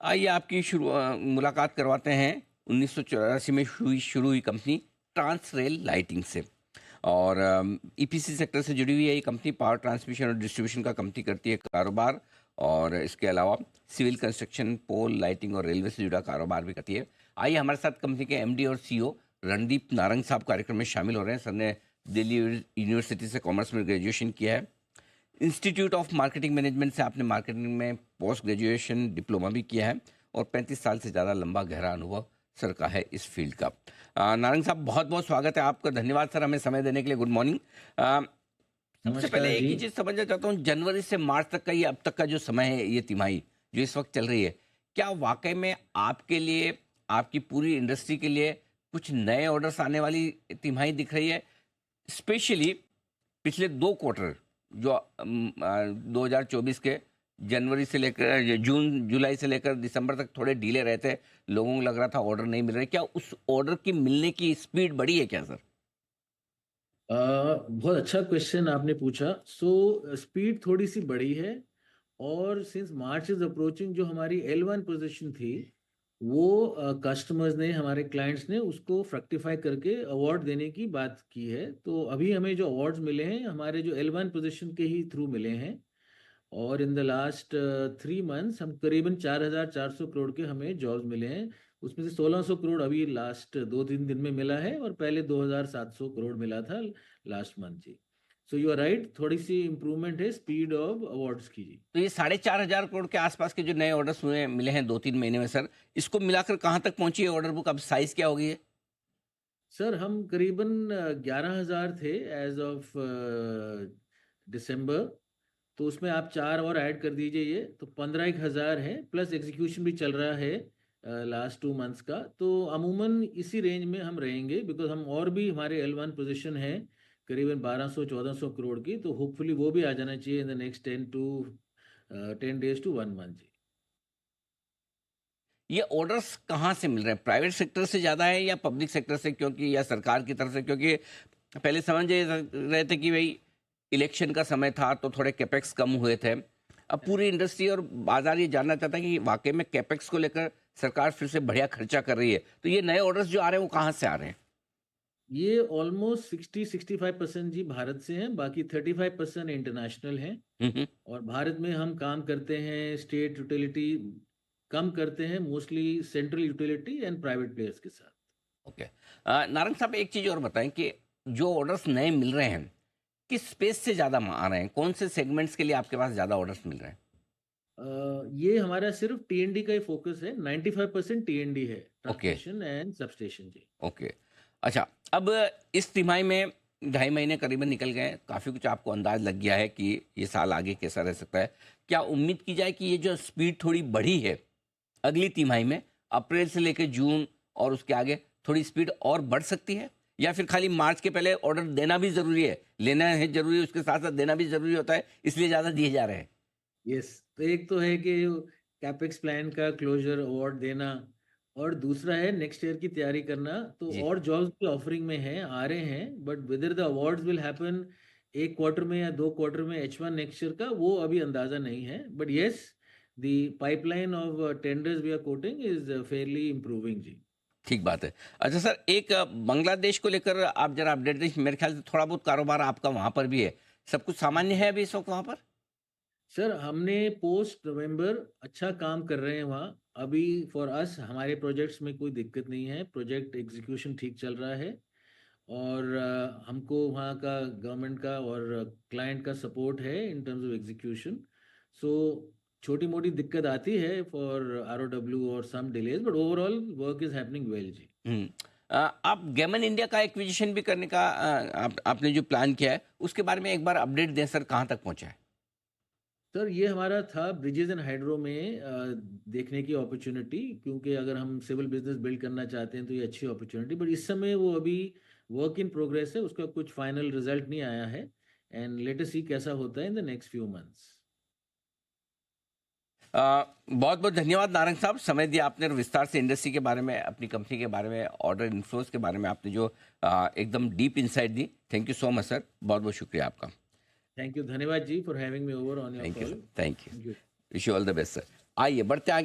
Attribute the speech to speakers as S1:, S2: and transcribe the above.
S1: आइए आपकी मुलाकात करवाते हैं 1984 में शुरू हुई कंपनी ट्रांस रेल लाइटिंग से। और ईपीसी सेक्टर से जुड़ी हुई है ये कंपनी। पावर ट्रांसमिशन और डिस्ट्रीब्यूशन का कंपनी करती है कारोबार, और इसके अलावा सिविल कंस्ट्रक्शन, पोल लाइटिंग और रेलवे से जुड़ा कारोबार भी करती है। आइए हमारे साथ कंपनी के एमडी और सीईओ रणदीप नारंग साहब कार्यक्रम में शामिल हो रहे हैं। सर ने दिल्ली यूनिवर्सिटी से कॉमर्स में ग्रेजुएशन किया है। इंस्टीट्यूट ऑफ मार्केटिंग मैनेजमेंट से आपने मार्केटिंग में पोस्ट ग्रेजुएशन डिप्लोमा भी किया है, और 35 साल से ज़्यादा लंबा गहरा अनुभव सर का है इस फील्ड का। नारंग साहब, बहुत बहुत स्वागत है आपका। धन्यवाद सर हमें समय देने के लिए। Good morning. सबसे पहले एक ही चीज़ समझना चाहता हूँ, जनवरी से मार्च तक का ये अब तक का जो समय है, ये तिमाही जो इस वक्त चल रही है, क्या वाकई में आपके लिए, आपकी पूरी इंडस्ट्री के लिए कुछ नए ऑर्डर्स आने वाली तिमाही दिख रही है? स्पेशली पिछले 2 क्वार्टर जो 2024 के जनवरी से लेकर जुलाई से लेकर दिसंबर तक थोड़े डीले रहते, लोगों को लग रहा था ऑर्डर नहीं मिल रहे, क्या उस ऑर्डर की मिलने की स्पीड बढ़ी है क्या सर?
S2: बहुत अच्छा क्वेश्चन आपने पूछा। स्पीड थोड़ी सी बढ़ी है, और सिंस मार्च इज अप्रोचिंग, जो हमारी L1 पोजीशन थी वो कस्टमर्स ने, हमारे क्लाइंट्स ने उसको फ्रक्टिफाई करके अवार्ड देने की बात की है। तो अभी हमें जो अवार्ड्स मिले हैं हमारे जो L1 पोजीशन के ही थ्रू मिले हैं, और इन द लास्ट 3 मंथ्स हम करीबन 4,400 करोड़ के हमें जॉब्स मिले हैं। उसमें से 1,600 करोड़ अभी लास्ट 2-3 दिन में मिला है, और पहले 2,700 करोड़ मिला था लास्ट मंथ जी। सो यू आर राइट, थोड़ी सी इम्प्रूवमेंट है स्पीड ऑफ अवार्ड्स की जी।
S1: तो ये 4,500 करोड़ के आसपास के जो नए ऑर्डर्स हुए मिले हैं 2-3 महीने में सर, इसको मिलाकर कहाँ तक पहुंची है ऑर्डर बुक? अब साइज क्या होगी है?
S2: सर हम करीबन 11,000 थे एज ऑफ दिसंबर। तो उसमें आप 4 और ऐड कर दीजिए, ये तो 15,000 है, प्लस एग्जीक्यूशन भी चल रहा है लास्ट 2 मंथ्स का। तो अमूमन इसी रेंज में हम रहेंगे, बिकॉज हम और भी हमारे L1 पोजीशन है करीबन 1,200-1,400 करोड़ की, तो होपफुली वो भी आ जाना चाहिए in the next 10 days to 1 month जी।
S1: ये ऑर्डर्स कहाँ से मिल रहे हैं? प्राइवेट सेक्टर से ज़्यादा है या पब्लिक सेक्टर से, क्योंकि या सरकार की तरफ से? क्योंकि पहले समझ रहे थे कि भाई इलेक्शन का समय था तो थोड़े कैपेक्स कम हुए थे। अब पूरी इंडस्ट्री और बाजार ये जानना चाहता है कि वाकई में कैपेक्स को लेकर सरकार फिर से बढ़िया खर्चा कर रही है, तो ये नए ऑर्डर्स जो आ रहे हैं वो कहाँ से आ रहे हैं?
S2: ये ऑलमोस्ट 60-65% जी भारत से हैं, बाकी 35% इंटरनेशनल हैं।
S1: हम्म।
S2: और भारत में हम काम करते हैं स्टेट यूटिलिटी कम करते हैं, mostly central utility and private players के साथ।
S1: ओके। नारंग साहब, एक चीज़ और बताएं कि जो ऑर्डर्स नए मिल रहे हैं किस स्पेस से ज़्यादा आ रहे हैं? कौन से सेगमेंट्स के लिए आपके पास ज़्यादा ऑर्डर्स मिल रहे हैं?
S2: ये हमारा सिर्फ TND का ही फोकस है, 95% TND है,
S1: ओके।
S2: ट्रांसमिशन एंड सबस्टेशन जी।
S1: ओके। अच्छा, अब इस तिमाही में 2.5 महीने करीबन निकल गए हैं, काफ़ी कुछ आपको अंदाज लग गया है कि ये साल आगे कैसा रह सकता है। क्या उम्मीद की जाए कि ये जो स्पीड थोड़ी बढ़ी है अगली तिमाही में, अप्रैल से लेकर जून और उसके आगे, थोड़ी स्पीड और बढ़ सकती है? या फिर खाली मार्च के पहले ऑर्डर देना भी ज़रूरी है, लेना है ज़रूरी, उसके साथ साथ देना भी ज़रूरी होता है, इसलिए ज़्यादा दिए जा रहे हैं?
S2: यस, तो एक तो है कि कैपेक्स प्लान का क्लोजर अवार्ड देना, और दूसरा है नेक्स्ट ईयर की तैयारी करना। तो
S1: जी।
S2: और जॉब्स भी ऑफरिंग में हैं, आ रहे हैं, but whether the awards will happen 1 quarter में या 2 क्वार्टर में H1 नेक्स्ट ईयर का, वो अभी अंदाजा नहीं है। But yes, the pipeline of tenders we are quoting is fairly improving जी।
S1: ठीक बात है। अच्छा सर, एक बांग्लादेश को लेकर आप जरा अपडेट दें। मेरे ख्याल से थोड़ा बहुत कारोबार आपका वहाँ पर भी है। सब कुछ सामान्य है अभी इस वक्त वहाँ पर?
S2: सर हमने पोस्ट नवंबर अच्छा काम कर रहे हैं वहाँ। अभी फॉर अस हमारे प्रोजेक्ट्स में कोई दिक्कत नहीं है, प्रोजेक्ट एग्जीक्यूशन ठीक चल रहा है, और हमको वहाँ का गवर्नमेंट का और क्लाइंट का सपोर्ट है in terms of execution. So छोटी मोटी दिक्कत आती है फॉर ROW और some delays, but overall work is happening well जी।
S1: हम्म। आप गेमन इंडिया का एक्विजिशन भी करने का आपने जो प्लान किया है उसके बारे में एक बार अपडेट दें सर, कहाँ तक पहुँचा है?
S2: सर ये हमारा था ब्रिजेस एंड हाइड्रो में देखने की अपॉर्चुनिटी, क्योंकि अगर हम सिविल बिजनेस बिल्ड करना चाहते हैं तो ये अच्छी अपॉर्चुनिटी, बट इस समय वो अभी वर्क इन प्रोग्रेस है, उसका कुछ फाइनल रिजल्ट नहीं आया है, एंड लेट अस सी कैसा होता है इन द नेक्स्ट फ्यू मंथ्स।
S1: बहुत बहुत धन्यवाद नारंग साहब, समय दिया आपने और विस्तार से इंडस्ट्री के बारे में, अपनी कंपनी के बारे में, ऑर्डर इन्फ्लोज के बारे में आपने जो एकदम डीप इंसाइट दी। Thank you so much sir, बहुत बहुत शुक्रिया आपका।
S2: थैंक यू, धन्यवाद जी for having me over on your
S1: thank you
S2: call.
S1: Sir, thank you.
S2: Thank you.
S1: Wish you all the best sir. आइए बढ़ते आगे।